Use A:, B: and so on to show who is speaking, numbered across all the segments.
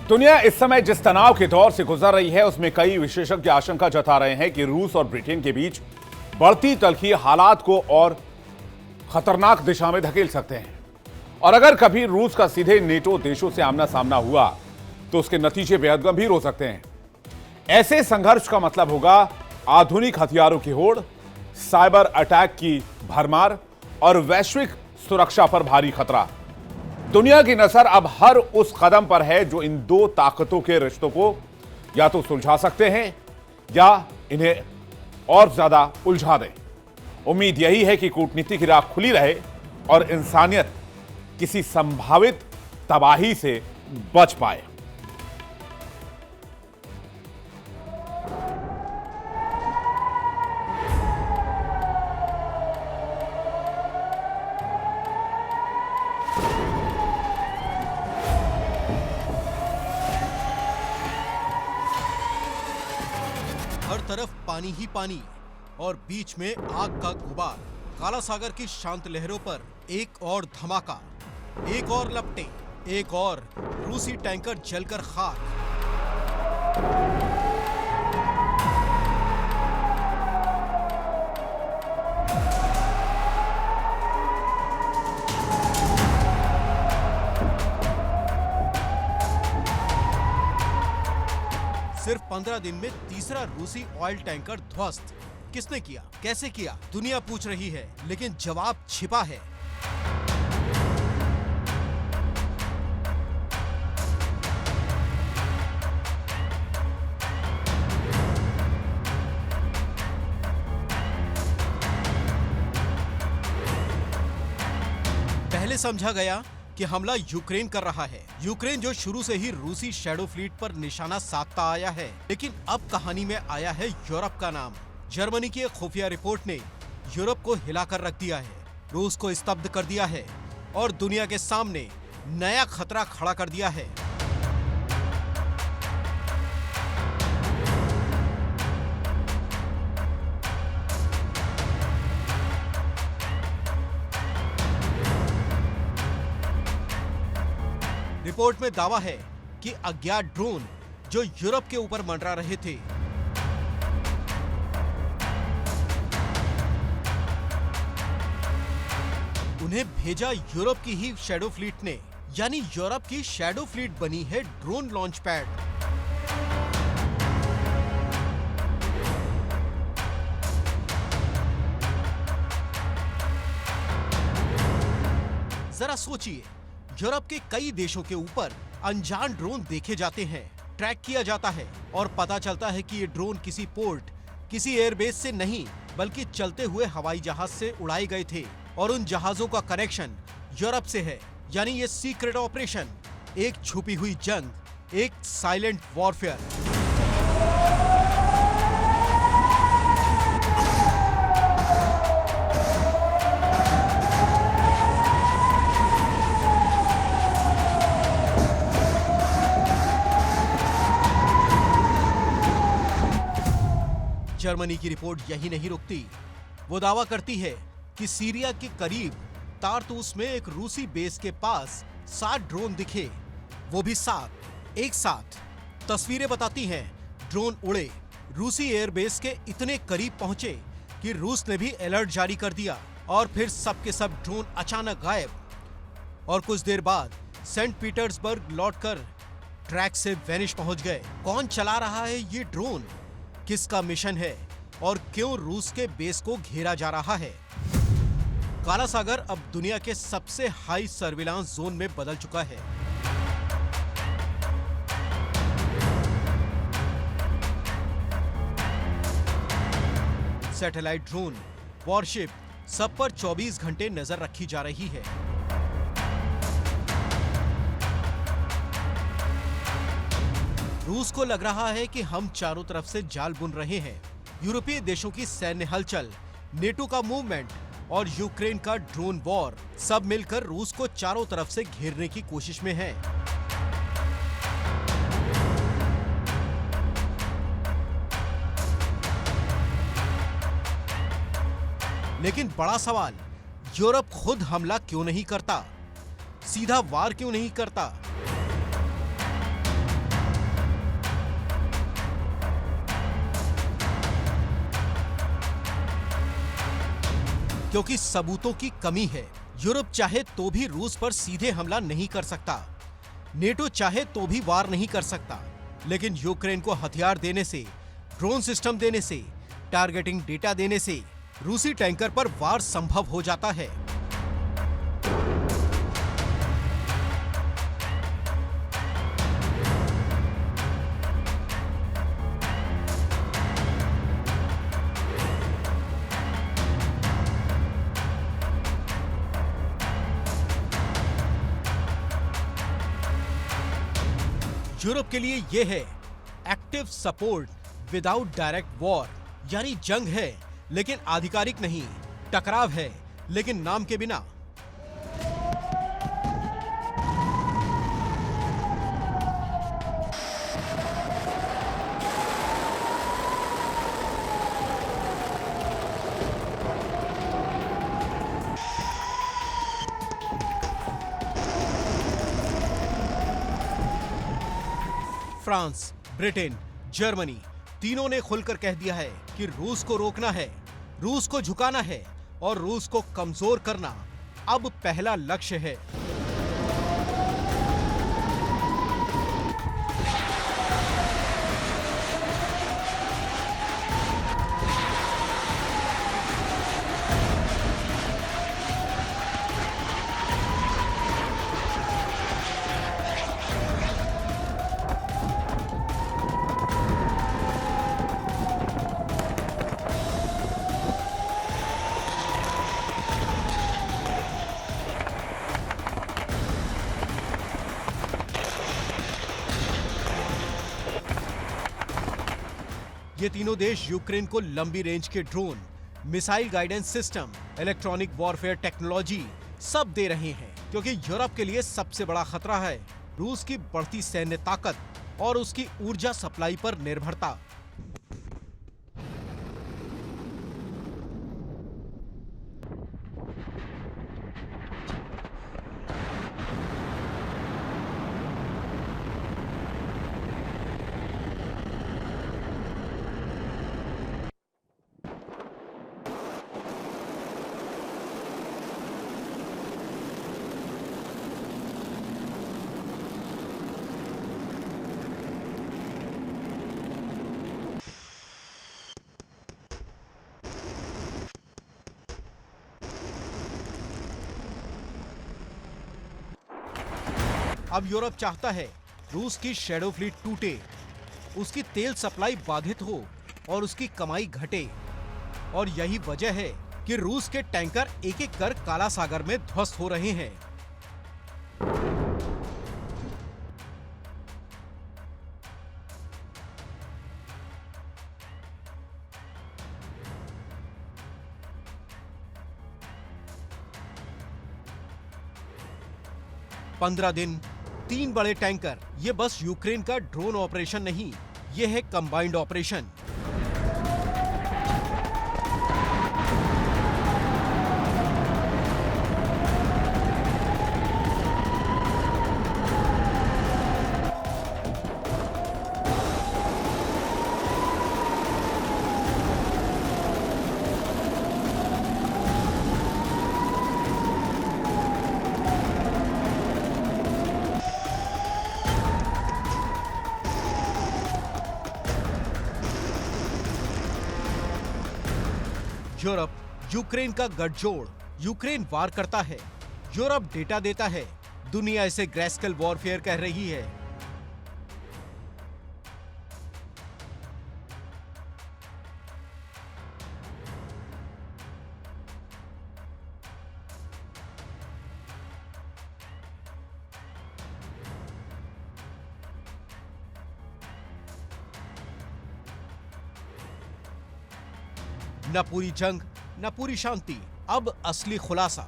A: दुनिया इस समय जिस तनाव के दौर से गुजर रही है उसमें कई विशेषज्ञ आशंका जता रहे हैं कि रूस और ब्रिटेन के बीच बढ़ती तल्खी हालात को और खतरनाक दिशा में धकेल सकते हैं। और अगर कभी रूस का सीधे नेटो देशों से आमना सामना हुआ तो उसके नतीजे बेहद गंभीर हो सकते हैं। ऐसे संघर्ष का मतलब होगा आधुनिक हथियारों की होड़, साइबर अटैक की भरमार और वैश्विक सुरक्षा पर भारी खतरा। दुनिया की नजर अब हर उस कदम पर है जो इन दो ताकतों के रिश्तों को या तो सुलझा सकते हैं या इन्हें और ज्यादा उलझा दें। उम्मीद यही है कि कूटनीति की राह खुली रहे और इंसानियत किसी संभावित तबाही से बच पाए।
B: हर तरफ पानी ही पानी और बीच में आग का गुबार। काला सागर की शांत लहरों पर एक और धमाका, एक और लपटें, एक और रूसी टैंकर जलकर खाक। सिर्फ 15 दिन में तीसरा रूसी ऑयल टैंकर ध्वस्त। किसने किया, कैसे किया, दुनिया पूछ रही है, लेकिन जवाब छिपा है। पहले समझा गया कि हमला यूक्रेन कर रहा है, यूक्रेन जो शुरू से ही रूसी शैडो फ्लीट पर निशाना साधता आया है। लेकिन अब कहानी में आया है यूरोप का नाम। जर्मनी की एक खुफिया रिपोर्ट ने यूरोप को हिलाकर रख दिया है, रूस को स्तब्ध कर दिया है और दुनिया के सामने नया खतरा खड़ा कर दिया है। रिपोर्ट में दावा है कि अज्ञात ड्रोन जो यूरोप के ऊपर मंडरा रहे थे, उन्हें भेजा यूरोप की ही शैडो फ्लीट ने। यानी यूरोप की शैडो फ्लीट बनी है ड्रोन लॉन्च पैड। जरा सोचिए, यूरोप के कई देशों के ऊपर अनजान ड्रोन देखे जाते हैं, ट्रैक किया जाता है और पता चलता है कि ये ड्रोन किसी पोर्ट, किसी एयरबेस से नहीं बल्कि चलते हुए हवाई जहाज से उड़ाए गए थे और उन जहाजों का कनेक्शन यूरोप से है। यानी ये सीक्रेट ऑपरेशन, एक छुपी हुई जंग, एक साइलेंट वॉरफेयर। जर्मनी की रिपोर्ट यही नहीं रुकती, वो दावा करती है कि सीरिया के करीब तारतूस में एक रूसी बेस के पास 7 ड्रोन दिखे, वो भी 7 एक साथ। तस्वीरें बताती हैं ड्रोन उड़े, रूसी एयरबेस के इतने करीब पहुंचे कि रूस ने भी अलर्ट जारी कर दिया और फिर सब के सब ड्रोन अचानक गायब और कुछ देर बाद सेंट पीटर्सबर्ग लौटकर ट्रैक से वेनिश पहुंच गए। कौन चला रहा है ये ड्रोन, किसका मिशन है और क्यों रूस के बेस को घेरा जा रहा है? काला सागर अब दुनिया के सबसे हाई सर्विलांस जोन में बदल चुका है। सैटेलाइट ड्रोन, वॉरशिप, सब पर 24 घंटे नजर रखी जा रही है। रूस को लग रहा है कि हम चारों तरफ से जाल बुन रहे हैं। यूरोपीय देशों की सैन्य हलचल, नेटो का मूवमेंट और यूक्रेन का ड्रोन वॉर, सब मिलकर रूस को चारों तरफ से घेरने की कोशिश में हैं। लेकिन बड़ा सवाल, यूरोप खुद हमला क्यों नहीं करता? सीधा वार क्यों नहीं करता? क्योंकि सबूतों की कमी है। यूरोप चाहे तो भी रूस पर सीधे हमला नहीं कर सकता, नेटो चाहे तो भी वार नहीं कर सकता, लेकिन यूक्रेन को हथियार देने से, ड्रोन सिस्टम देने से, टारगेटिंग डेटा देने से रूसी टैंकर पर वार संभव हो जाता है। यूरोप के लिए यह है active support without direct war, यानी जंग है लेकिन आधिकारिक नहीं, टकराव है लेकिन नाम के बिना। फ्रांस, ब्रिटेन, जर्मनी तीनों ने खुलकर कह दिया है कि रूस को रोकना है, रूस को झुकाना है और रूस को कमजोर करना अब पहला लक्ष्य है। ये तीनों देश यूक्रेन को लंबी रेंज के drone, missile guidance system, electronic warfare technology सब दे रहे हैं, क्योंकि यूरोप के लिए सबसे बड़ा खतरा है रूस की बढ़ती सैन्य ताकत और उसकी ऊर्जा सप्लाई पर निर्भरता। अब यूरोप चाहता है रूस की शैडो फ्लीट टूटे, उसकी तेल सप्लाई बाधित हो और उसकी कमाई घटे। और यही वजह है कि रूस के टैंकर एक एक कर काला सागर में ध्वस्त हो रहे हैं। पंद्रह दिन, 3 बड़े टैंकर, ये बस यूक्रेन का ड्रोन ऑपरेशन नहीं, ये है कंबाइंड ऑपरेशन। यूरोप, यूक्रेन का गठजोड़। यूक्रेन वार करता है, यूरोप डेटा देता है, दुनिया इसे ग्रेस्कल वॉरफेयर कह रही है। न पूरी जंग, न पूरी शांति, अब असली खुलासा।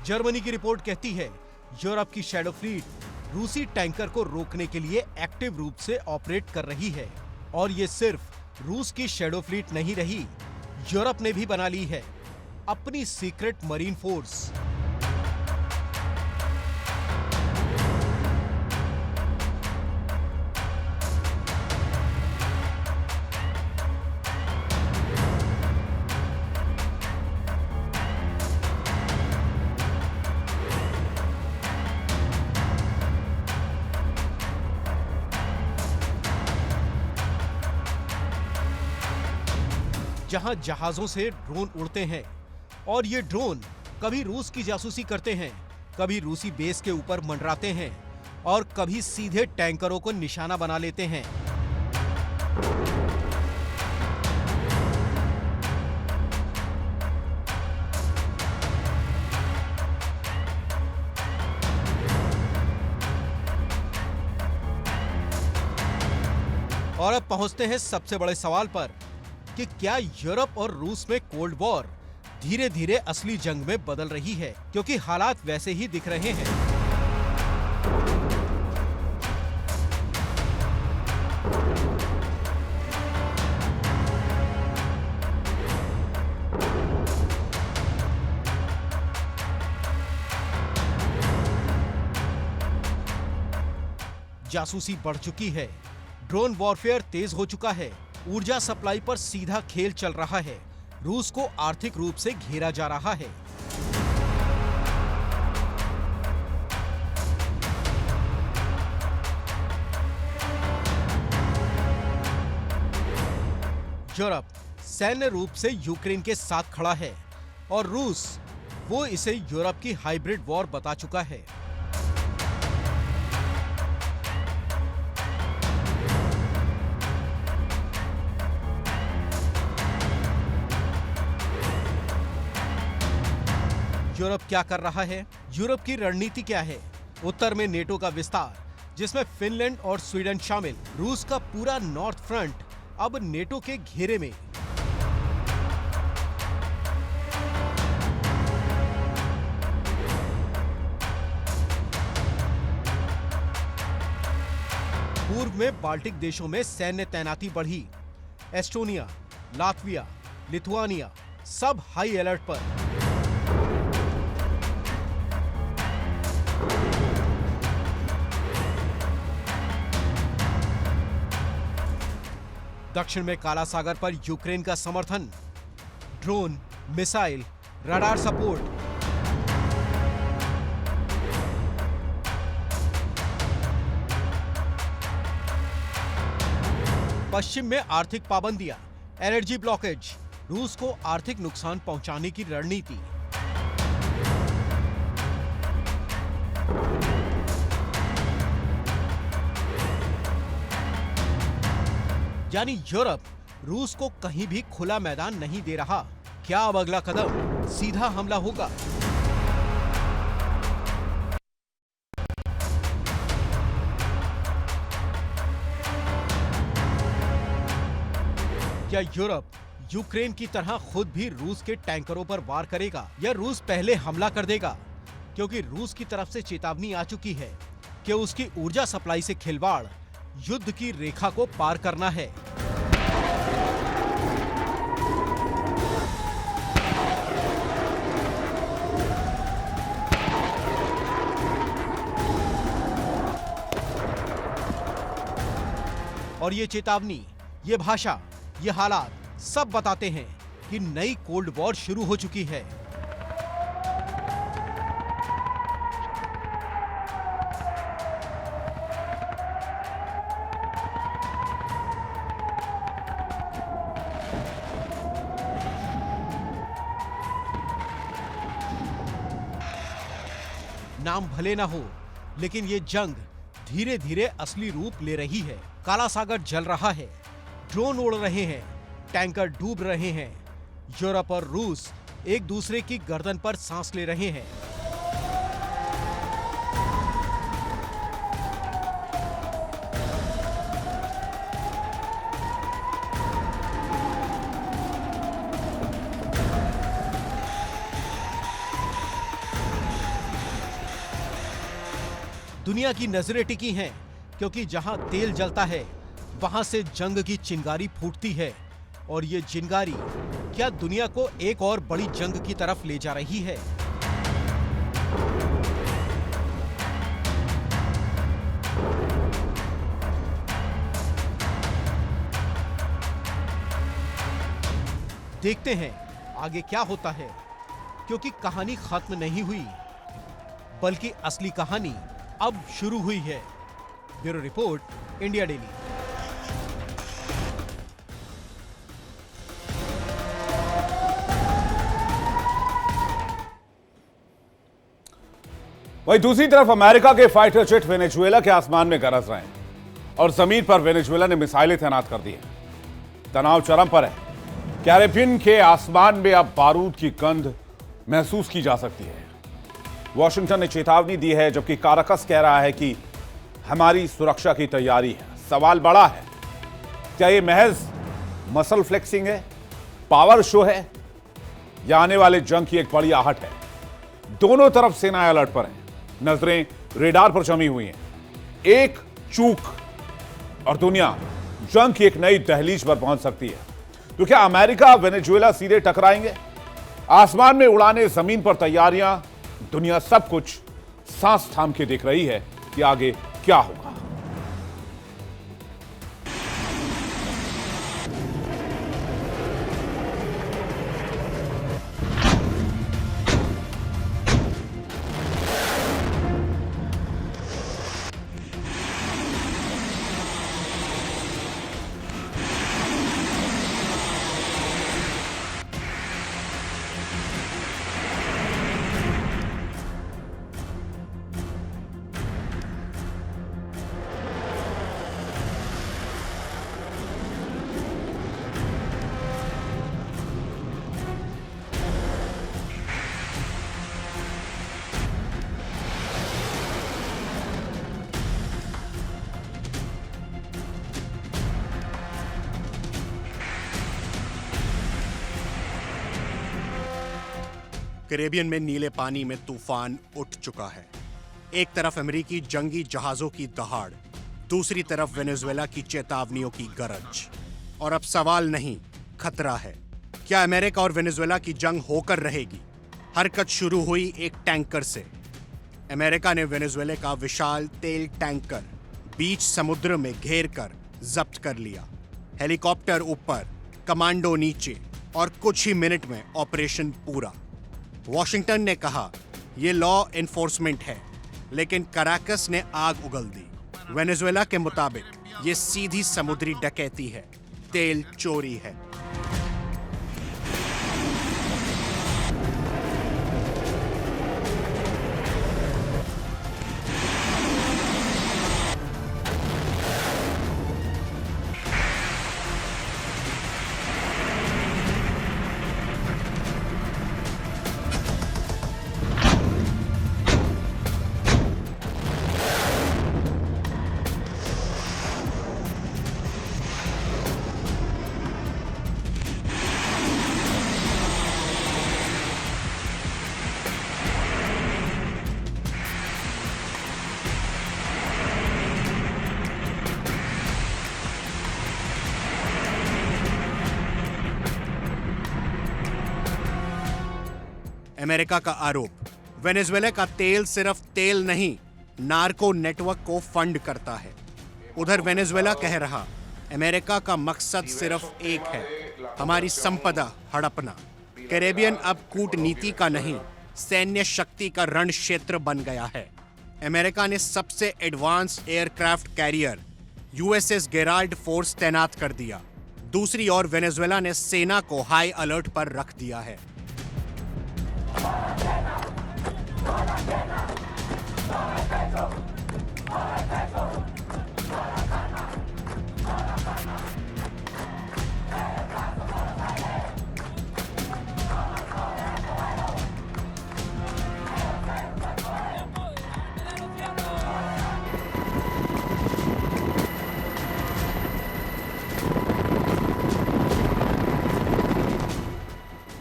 B: जर्मनी की रिपोर्ट कहती है यूरोप की शैडो फ्लीट रूसी टैंकर को रोकने के लिए एक्टिव रूप से ऑपरेट कर रही है। और ये सिर्फ रूस की शैडो फ्लीट नहीं रही, यूरोप ने भी बना ली है अपनी सीक्रेट मरीन फोर्स। जहां जहाजों से ड्रोन उड़ते हैं और ये ड्रोन कभी रूस की जासूसी करते हैं, कभी रूसी बेस के ऊपर मंडराते हैं और कभी सीधे टैंकरों को निशाना बना लेते हैं। और अब पहुंचते हैं सबसे बड़े सवाल पर कि क्या यूरोप और रूस में कोल्ड वॉर धीरे धीरे असली जंग में बदल रही है, क्योंकि हालात वैसे ही दिख रहे हैं। जासूसी बढ़ चुकी है, ड्रोन वॉरफेयर तेज हो चुका है, ऊर्जा सप्लाई पर सीधा खेल चल रहा है, रूस को आर्थिक रूप से घेरा जा रहा है। यूरोप सैन्य रूप से यूक्रेन के साथ खड़ा है और रूस वो इसे यूरोप की हाइब्रिड वॉर बता चुका है। यूरोप क्या कर रहा है? यूरोप की रणनीति क्या है? उत्तर में नेटो का विस्तार, जिसमें फिनलैंड और स्वीडन शामिल। रूस का पूरा नॉर्थ फ्रंट अब नेटो के घेरे में। पूर्व में बाल्टिक देशों में सैन्य तैनाती बढ़ी। एस्टोनिया, लातविया, लिथुआनिया सब हाई अलर्ट पर। दक्षिण में काला सागर पर यूक्रेन का समर्थन, ड्रोन, मिसाइल, रडार सपोर्ट। पश्चिम में आर्थिक पाबंदियां, एनर्जी ब्लॉकेज, रूस को आर्थिक नुकसान पहुंचाने की रणनीति। यानी यूरोप रूस को कहीं भी खुला मैदान नहीं दे रहा। क्या अब अगला कदम सीधा हमला होगा? क्या यूरोप यूक्रेन की तरह खुद भी रूस के टैंकरों पर वार करेगा या रूस पहले हमला कर देगा? क्योंकि रूस की तरफ से चेतावनी आ चुकी है कि उसकी ऊर्जा सप्लाई से खिलवाड़ युद्ध की रेखा को पार करना है। और ये चेतावनी, ये भाषा, ये हालात सब बताते हैं कि नई कोल्ड वॉर शुरू हो चुकी है। नाम भले ना हो, लेकिन ये जंग धीरे धीरे असली रूप ले रही है। काला सागर जल रहा है, ड्रोन उड़ रहे हैं, टैंकर डूब रहे हैं, यूरोप और रूस एक दूसरे की गर्दन पर सांस ले रहे हैं। दुनिया की नजरें टिकी हैं, क्योंकि जहां तेल जलता है वहां से जंग की चिंगारी फूटती है। और ये चिंगारी क्या दुनिया को एक और बड़ी जंग की तरफ ले जा रही है? देखते हैं आगे क्या होता है, क्योंकि कहानी खत्म नहीं हुई, बल्कि असली कहानी अब शुरू हुई है। Bureau report, India daily.
A: वहीं दूसरी तरफ अमेरिका के फाइटर जेट वेनेजुएला के आसमान में गरज रहे हैं और जमीन पर वेनेजुएला ने मिसाइलें तैनात कर दी हैं। तनाव चरम पर है। कैरेबियन के आसमान में अब बारूद की गंध महसूस की जा सकती है। वॉशिंगटन ने चेतावनी दी है, जबकि काराकस कह रहा है कि हमारी सुरक्षा की तैयारी है। सवाल बड़ा है, क्या यह महज मसल फ्लेक्सिंग है, पावर शो है, या आने वाले जंग की एक बड़ी आहट है? दोनों तरफ सेनाएं अलर्ट पर हैं, नजरें रेडार पर जमी हुई हैं। एक चूक और दुनिया जंग की एक नई दहलीज पर पहुंच सकती है। तो क्या अमेरिका वेनेजुएला सीधे टकराएंगे? आसमान में उड़ाने, जमीन पर तैयारियां, दुनिया सब कुछ सांस थाम के देख रही है कि आगे क्या होगा।
C: कैरेबियन में नीले पानी में तूफान उठ चुका है। एक तरफ अमेरिकी जंगी जहाजों की दहाड़, दूसरी तरफ वेनेजुएला की चेतावनियों की गरज। और अब सवाल नहीं, खतरा है। क्या अमेरिका और वेनेजुएला की जंग होकर रहेगी? हरकत शुरू हुई एक टैंकर से। अमेरिका ने वेनेजुएला का विशाल तेल टैंकर बीच समुद्र में घेर कर जब्त कर लिया। हेलीकॉप्टर ऊपर, कमांडो नीचे, और कुछ ही मिनट में ऑपरेशन पूरा। वॉशिंगटन ने कहा यह लॉ एनफोर्समेंट है, लेकिन कराकस ने आग उगल दी। वेनेजुएला के मुताबिक यह सीधी समुद्री डकैती है, तेल चोरी है। अमेरिका का आरोप, वेनेजुएला का तेल सिर्फ तेल नहीं, नार्को नेटवर्क को फंड करता है। उधर वेनेजुएला कह रहा, अमेरिका का मकसद सिर्फ एक है, हमारी संपदा हड़पना। कैरेबियन अब कूटनीति का नहीं, सैन्य शक्ति का रण क्षेत्र बन गया है। अमेरिका ने सबसे advance aircraft carrier USS Gerald force तैनात कर दिया। दूसरी ओर वेनेजुएला ने सेना को हाई अलर्ट पर रख दिया है।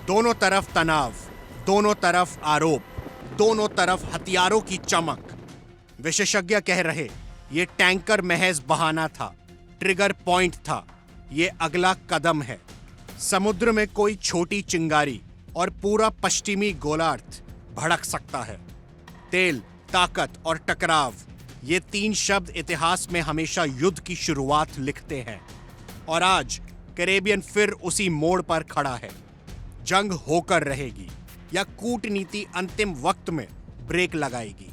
C: दोनों तरफ तनाव, दोनों तरफ आरोप, दोनों तरफ हथियारों की चमक। विशेषज्ञ कह रहे ये टैंकर महज बहाना था, ट्रिगर पॉइंट था, ये अगला कदम है। समुद्र में कोई छोटी चिंगारी और पूरा पश्चिमी गोलार्ध भड़क सकता है। तेल, ताकत और टकराव, ये 3 शब्द इतिहास में हमेशा युद्ध की शुरुआत लिखते हैं। और आज कैरेबियन फिर उसी मोड़ पर खड़ा है। जंग होकर रहेगी या कूटनीति अंतिम वक्त में ब्रेक लगाएगी।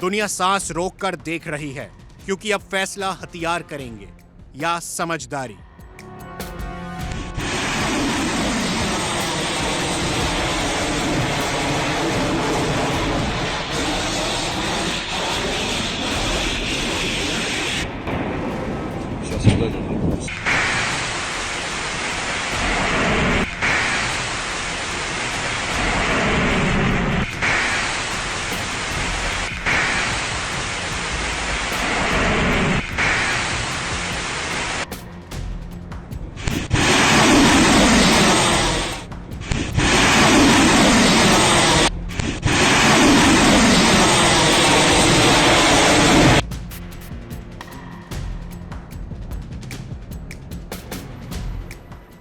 C: दुनिया सांस रोककर देख रही है, क्योंकि अब फैसला हथियार करेंगे या समझदारी।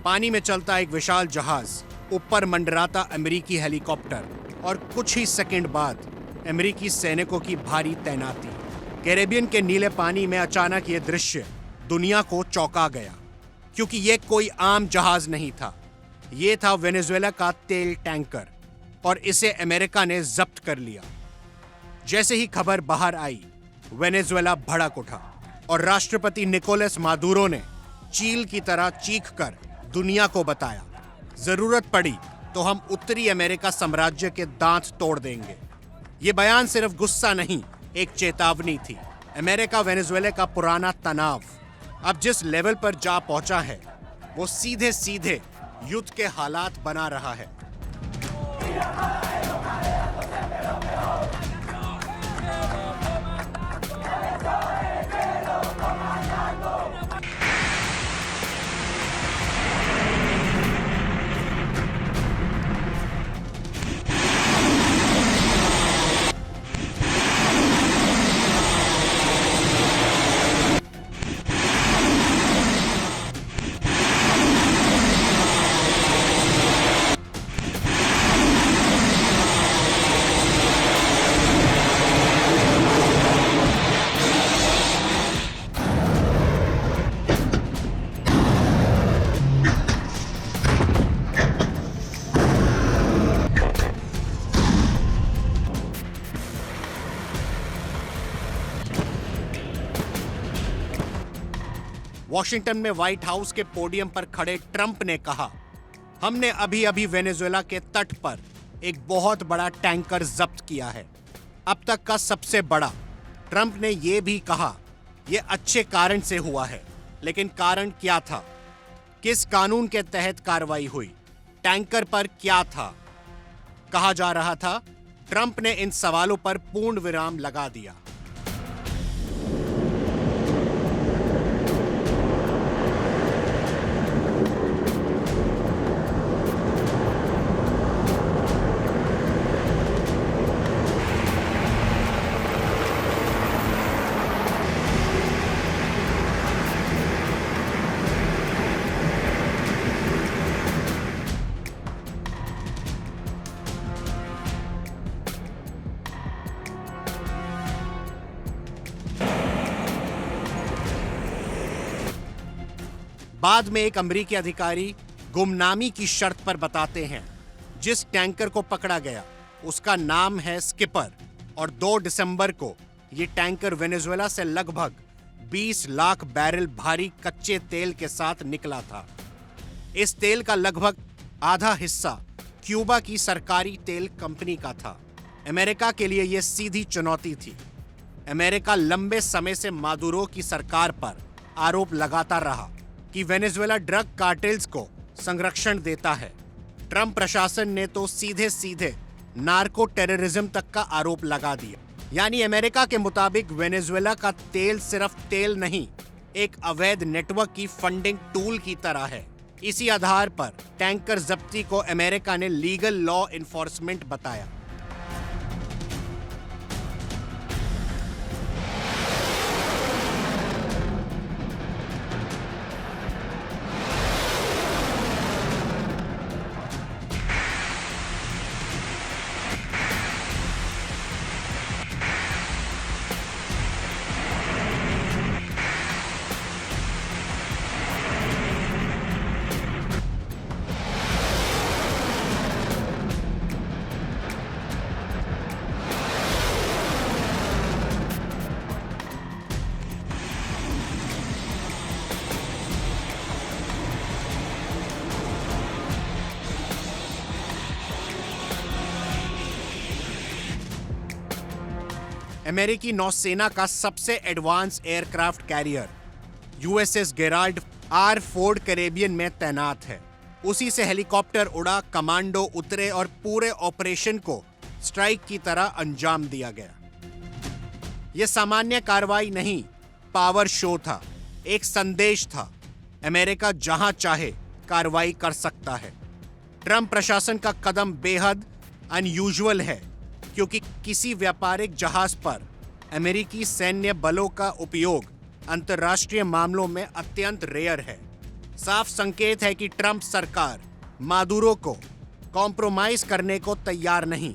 C: पानी में चलता एक विशाल जहाज, ऊपर मंडराता अमेरिकी हेलीकॉप्टर और कुछ ही सेकंड बाद अमेरिकी सैनिकों की भारी तैनाती। कैरेबियन के नीले पानी में अचानक यह दृश्य दुनिया को चौंका गया, क्योंकि यह कोई आम जहाज नहीं था। यह था वेनेजुएला का तेल टैंकर और इसे अमेरिका ने जब्त कर लिया। जैसे ही खबर बाहर आई, वेनेजुएला भड़क उठा और राष्ट्रपति निकोलस मादुरो ने चील की तरह चीखकर दुनिया को बताया, जरूरत पड़ी तो हम उत्तरी अमेरिका साम्राज्य के दांत तोड़ देंगे। ये बयान सिर्फ गुस्सा नहीं, एक चेतावनी थी। अमेरिका वेनेजुएला का पुराना तनाव अब जिस लेवल पर जा पहुंचा है, वो सीधे सीधे युद्ध के हालात बना रहा है। वॉशिंगटन में व्हाइट हाउस के पोडियम पर खड़े ट्रंप ने कहा, हमने अभी अभी वेनेजुएला के तट पर एक बहुत बड़ा टैंकर जब्त किया है, अब तक का सबसे बड़ा। ट्रंप ने यह भी कहा, यह अच्छे कारण से हुआ है, लेकिन कारण क्या था? किस कानून के तहत कार्रवाई हुई? टैंकर पर क्या था? कहा जा रहा था, ट्रंप ने इन सवालों पर पूर्ण विराम लगा दिया। बाद में एक अमेरिकी अधिकारी गुमनामी की शर्त पर बताते हैं, जिस टैंकर को पकड़ा गया उसका नाम है स्किपर, और 2 दिसंबर को ये टैंकर वेनेजुएला से लगभग 20 लाख बैरल भारी कच्चे तेल के साथ निकला था। इस तेल का लगभग आधा हिस्सा क्यूबा की सरकारी तेल कंपनी का था। अमेरिका के लिए यह सीधी चुनौती थी। अमेरिका लंबे समय से मादुरो की सरकार पर आरोप लगाता रहा कि वेनेजुएला ड्रग कार्टेल्स को संरक्षण देता है। ट्रंप प्रशासन ने तो सीधे सीधे नार्को टेररिज्म तक का आरोप लगा दिया। यानी अमेरिका के मुताबिक वेनेजुएला का तेल सिर्फ तेल नहीं, एक अवैध नेटवर्क की फंडिंग टूल की तरह है। इसी आधार पर टैंकर जब्ती को अमेरिका ने लीगल लॉ इन्फोर्समेंट बताया। अमेरिकी नौसेना का सबसे advance aircraft carrier USS Gerald R Ford Caribbean में तैनात है। उसी से हेलीकॉप्टर उड़ा, कमांडो उतरे और पूरे ऑपरेशन को स्ट्राइक की तरह अंजाम दिया गया। यह सामान्य कार्रवाई नहीं, पावर शो था, एक संदेश था। अमेरिका जहां चाहे कार्रवाई कर सकता है। ट्रंप प्रशासन का कदम बेहद अनयूजुअल है, क्योंकि किसी व्यापारिक जहाज पर अमेरिकी सैन्य बलों का उपयोग अंतर्राष्ट्रीय मामलों में अत्यंत रेयर है। साफ संकेत है कि ट्रंप सरकार मादुरो को कॉम्प्रोमाइज करने को तैयार नहीं।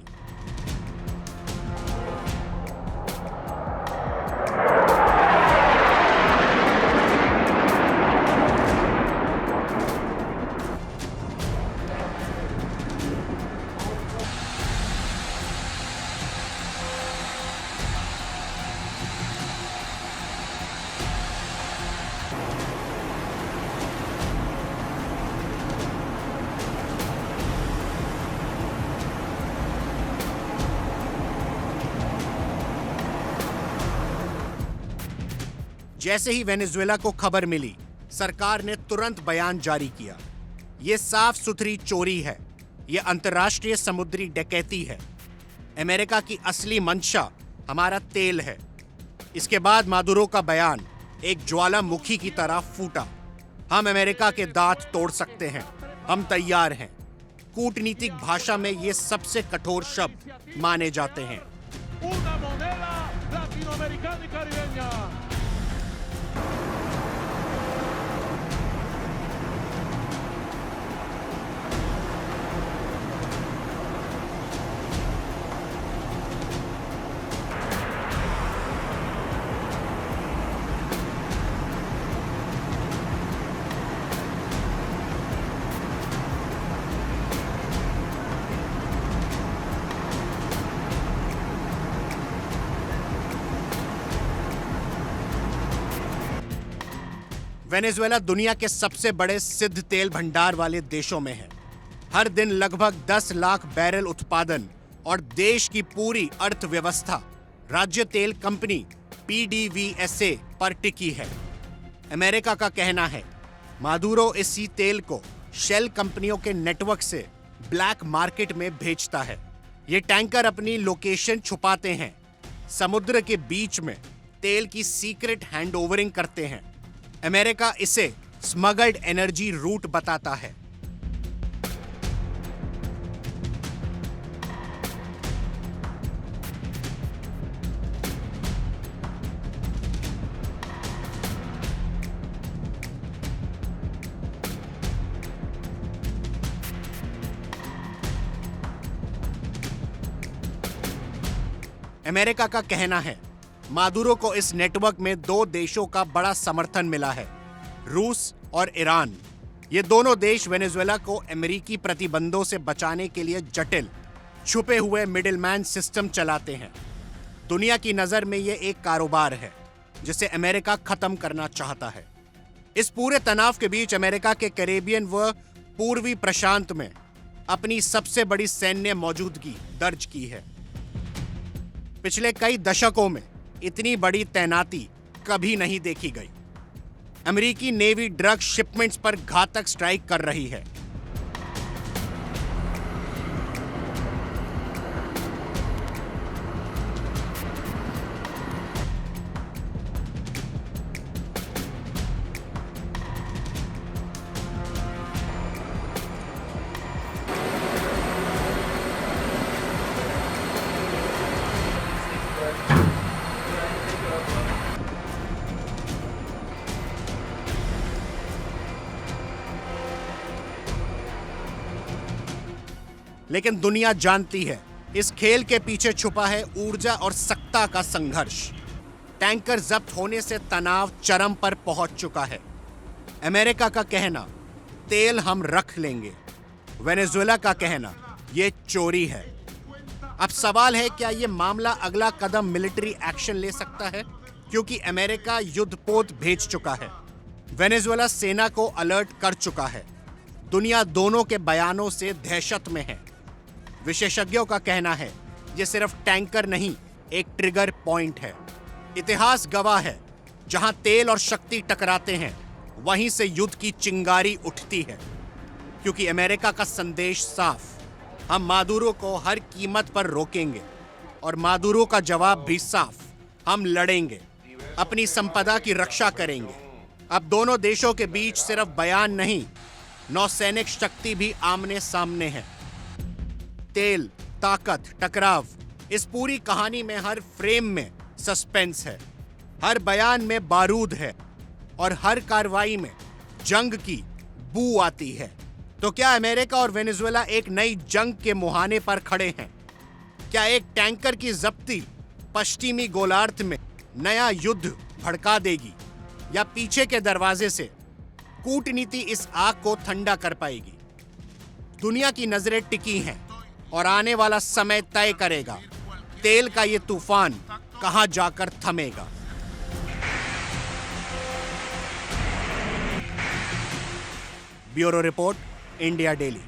C: जैसे ही वेनेजुएला को खबर मिली, सरकार ने तुरंत बयान जारी किया। यह साफ सुथरी चोरी है, यह अंतर्राष्ट्रीय समुद्री डकैती है। अमेरिका की असली मंशा हमारा तेल है। इसके बाद मादुरो का बयान एक ज्वालामुखी की तरह फूटा। हम अमेरिका के दांत तोड़ सकते हैं, हम तैयार हैं। कूटनीतिक भाषा में ये सबसे कठोर शब्द माने जाते हैं।
D: Una moneda latinoamericana y caribeña.
C: Venezuela दुनिया के सबसे बड़े सिद्ध तेल भंडार वाले देशों में है। हर दिन लगभग 10 लाख बैरल उत्पादन और देश की पूरी अर्थव्यवस्था राज्य तेल कंपनी PDVSA पर टिकी है। अमेरिका का कहना है मादुरो इसी तेल को शेल कंपनियों के नेटवर्क से ब्लैक मार्केट में भेजता है। ये टैंकर अपनी लोकेशन छुपाते हैं, समुद्र के बीच में तेल की सीक्रेट हैंडओवरिंग करते हैं। अमेरिका इसे स्मगल्ड एनर्जी रूट बताता है। अमेरिका का कहना है मादुरो को इस नेटवर्क में 2 देशों का बड़ा समर्थन मिला है, रूस और ईरान। ये दोनों देश वेनेजुएला को अमेरिकी प्रतिबंधों से बचाने के लिए जटिल, छुपे हुए मिडिलमैन सिस्टम चलाते हैं। दुनिया की नज़र में ये एक कारोबार है जिसे अमेरिका खत्म करना चाहता है। इस पूरे तनाव के बीच अमेरिका के कैरेबियन व पूर्वी प्रशांत में अपनी सबसे बड़ी सैन्य मौजूदगी दर्ज की है। पिछले कई दशकों में इतनी बड़ी तैनाती कभी नहीं देखी गई। अमेरिकी नेवी ड्रग शिपमेंट्स पर घातक स्ट्राइक कर रही है। लेकिन दुनिया जानती है इस खेल के पीछे छुपा है ऊर्जा और सत्ता का संघर्ष। टैंकर जब्त होने से तनाव चरम पर पहुंच चुका है। अमेरिका का कहना तेल हम रख लेंगे, वेनेजुएला का कहना ये चोरी है। अब सवाल है क्या ये मामला अगला कदम मिलिट्री एक्शन ले सकता है, क्योंकि अमेरिका युद्धपोत भेज चुका है। वेनेजुएला सेना को अलर्ट कर चुका है। दुनिया दोनों के बयानों से दहशत में है। विशेषज्ञों का कहना है ये सिर्फ टैंकर नहीं एक ट्रिगर पॉइंट है। इतिहास गवाह है, जहां तेल और शक्ति टकराते हैं वहीं से युद्ध की चिंगारी उठती है। क्योंकि अमेरिका का संदेश साफ, हम मादुरो को हर कीमत पर रोकेंगे, और मादुरो का जवाब भी साफ, हम लड़ेंगे, अपनी संपदा की रक्षा करेंगे। अब दोनों देशों के बीच सिर्फ बयान नहीं, नौसैनिक शक्ति भी आमने सामने है। तेल, ताकत, टकराव, इस पूरी कहानी में हर फ्रेम में सस्पेंस है, हर बयान में बारूद है, और हर कार्रवाई में जंग की बू आती है। तो क्या अमेरिका और वेनेजुएला एक नई जंग के मुहाने पर खड़े हैं? क्या एक टैंकर की जब्ती पश्चिमी गोलार्ध में नया युद्ध भड़का देगी, या पीछे के दरवाजे से कूटनीति इस आग को ठंडा कर पाएगी? दुनिया की नजरें टिकी हैं, और आने वाला समय तय करेगा तेल का ये तूफान कहां जाकर थमेगा। Bureau report, India daily.